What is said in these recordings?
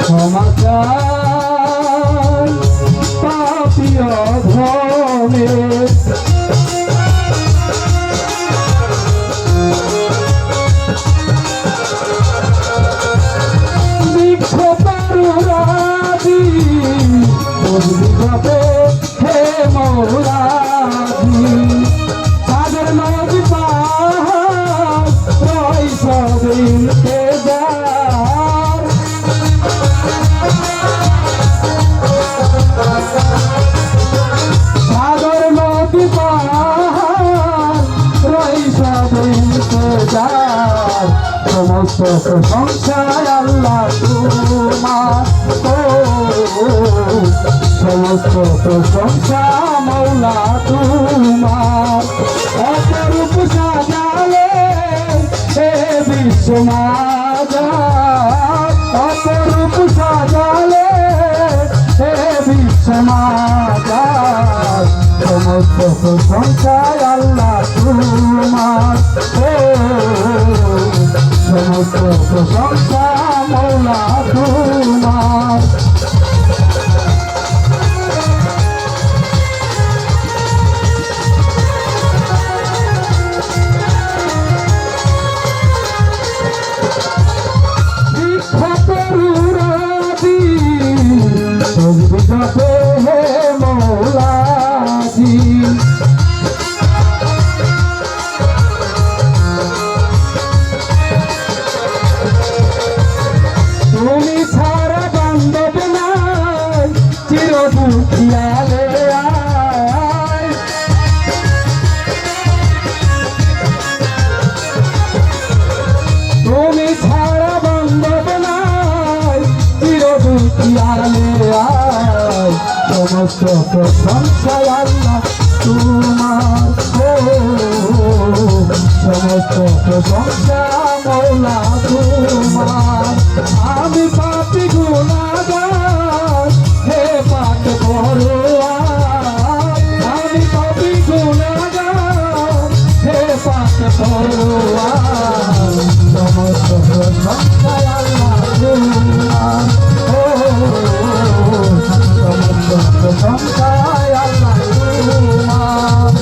ক্ষমা চাই পাপী অধমে বৃক্ষতরুরাদি উদ্ভিদে হে মৌরাদি সাগর নদী পাহাড় রয় সবিন সাগর নদী পাহাড় রয় সবিন সমস্ত প্রশংসা আল্লাহ তোমার সমস্ত প্রশংসা মৌলা তোমার অপরূপ সাজালে হে বিশ্বমাজার অপরূপ সাজালে হে বিশ্বমাজার সমস্ত প্রশংসা আল্লাহ তোমার সমস্ত প্রশংসা মৌলা তোমার বৃক্ষতরুরাদি উদ্ভিদে হে মৌলাদি তুমি ছাড়া বান্ধব নাই চির দুঃখিয়ালে আয় তুমি ছাড়া বান্ধব নাই চির দুঃখিয়ালে আয় সমস্ত প্রশংসা আল্লাহ তোমার সমস্ত প্রশংসা মৌলা তোমার আমি পাপী গুনাহগার হে পাক পরোয়ার আমি পাপী গুনাহগার হে পাক পরোয়ার সমস্ত প্রশংসা আল্লাহ তোমার সমস্ত প্রশংসা আল্লাহ তোমার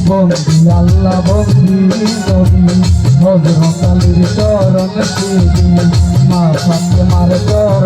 বন্দি আল্লাহ বন্দি নবী হযরত আলীর চরণ সেবী মা ফাতেমার চরণ